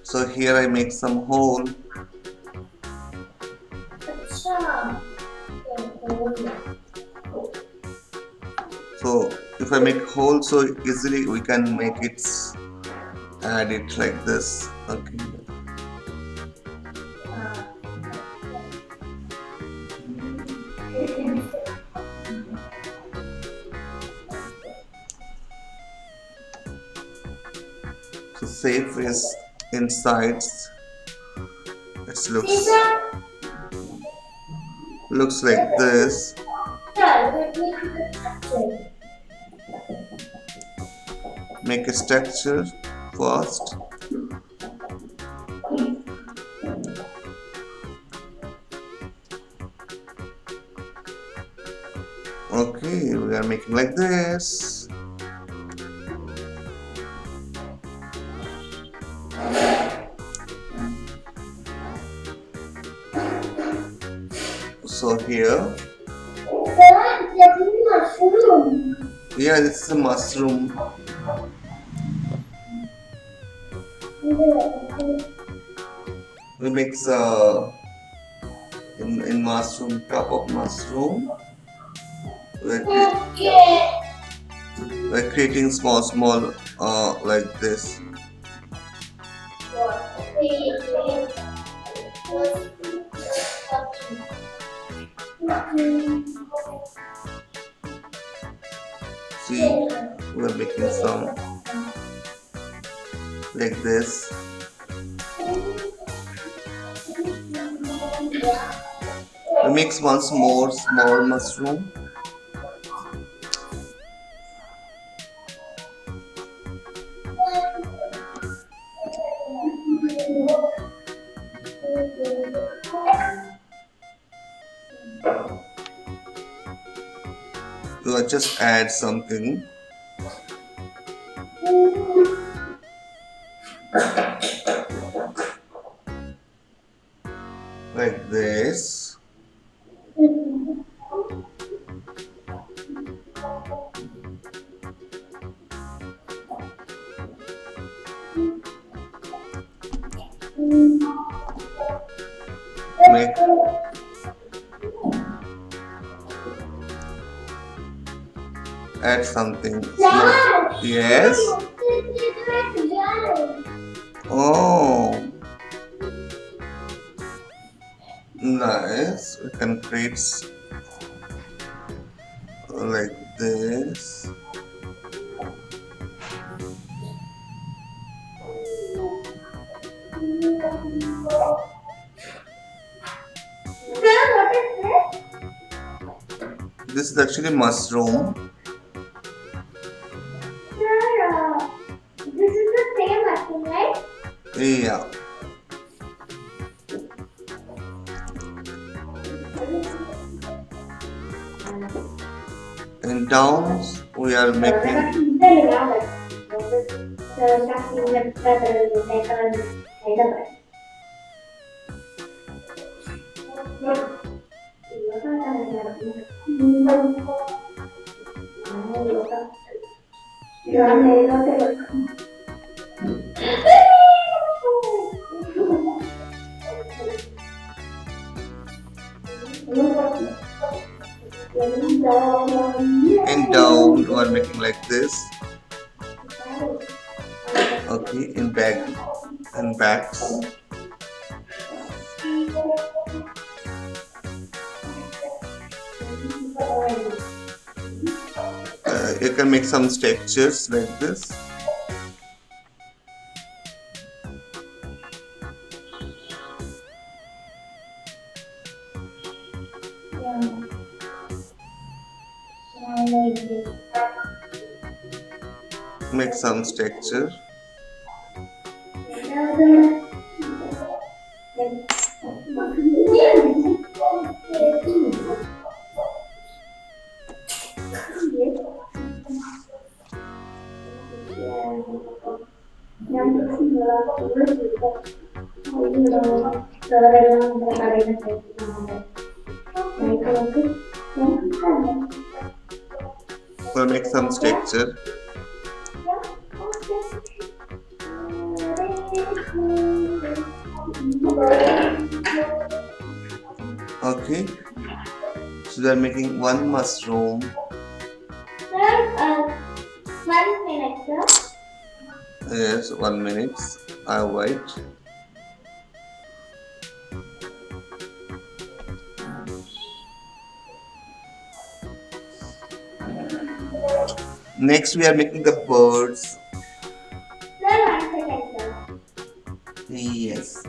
So here I make some hole. So if I make hole, so easily we can make it, add it like this. Okay. So safe is inside. It looks like this. Make a structure first. Okay, we are making like this. So here, yeah, this is a mushroom. We mix in mushroom, top of mushroom. We're creating small like this. See, we're making some like this. We mix once more small mushroom. We'll just add something. Like this. Make add something. Yes. Oh, nice. We can create like this. This is actually mushroom. This is the same mushroom, right? Yeah. And down we are making. And down we are making like this. Okay, in back and backs. You can make some textures like this. Make some texture. We'll make some texture. Okay, so we are making one mushroom. Sir, 1 minute, sir. Yes, 1 minute. I'll wait. Next, we are making the birds. Sir, 1 second, sir. Yes.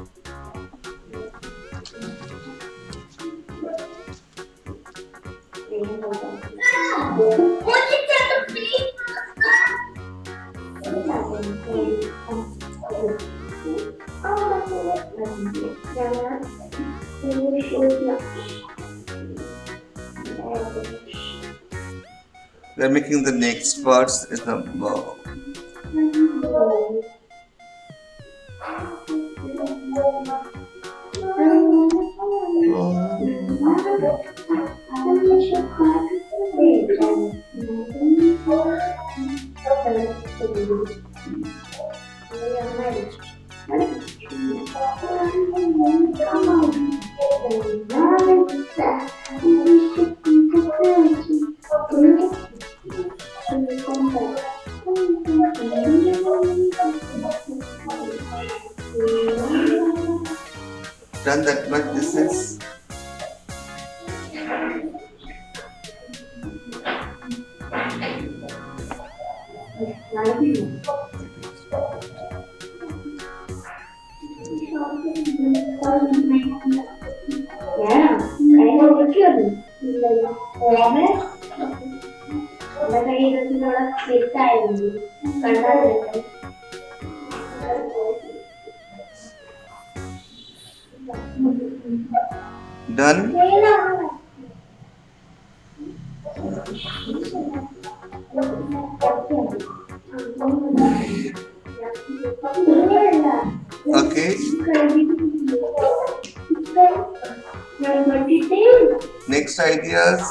We are making the next parts is the bow. Done that much distance. Done. Okay. Next ideas.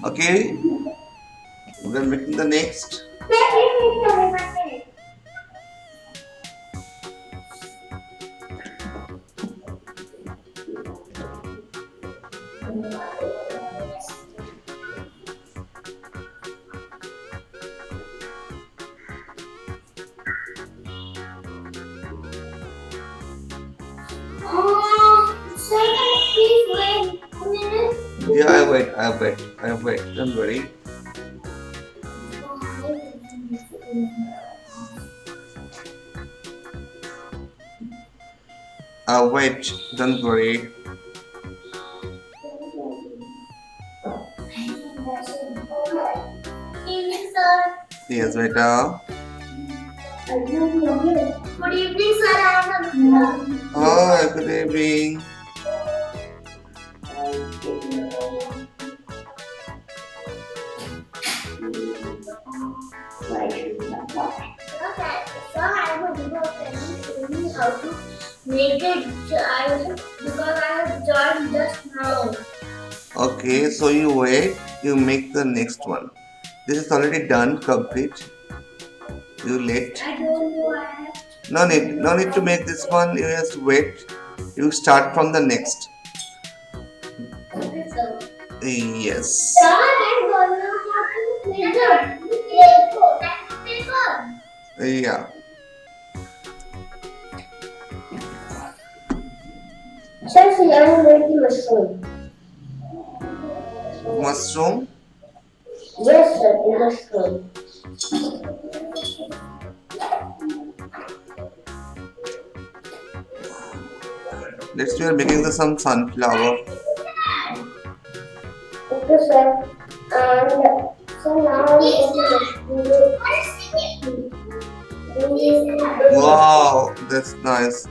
Okay. We are making the next. Yeah, I wait. I wait. I wait. Don't worry. I wait. Don't worry. Yes, beta. Good evening, sir. Hi, good evening. So I was telling how to make it because I have joined just now. Okay, so you wait. You make the next one. This is already done. Complete. You let. I don't know I have No need to make this one. You just wait. You start from the next. okay, sir. Yes. Sir, I don't know how to make the paper. Yeah. Sir, see, I am making mushroom. Mushroom. Yes, sir, in mushroom. Next we are making the some sunflower. Okay, sir. And so now I'm Wow, that's nice.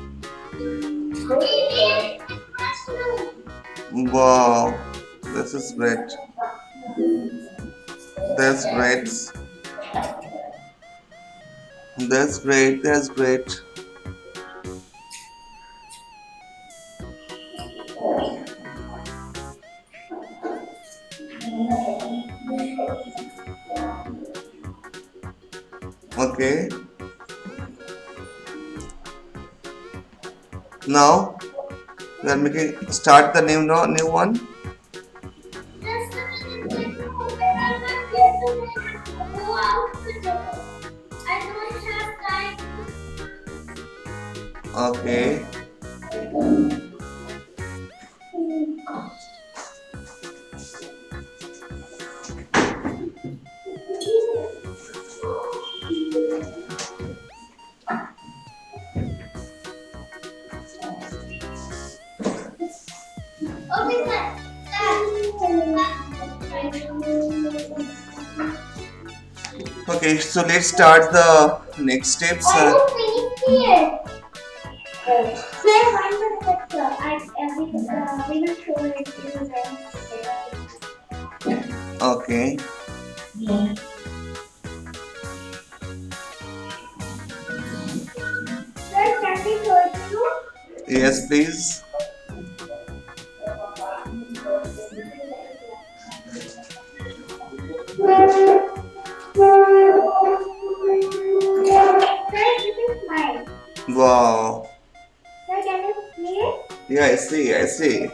Wow, this is great. That's great. That's great. That's great. Okay. Now we are making start the new one. Just a minute, I not get to go out today. I don't have Okay. time. Okay, Okay. So let's start the next steps. I will finish it. Play one minute, sir. We will show it to them. Okay. Sir, can we show it to you? Yes, please. Sir, this is mine. Wow. Sir, can you see it? Yeah, I see. I see.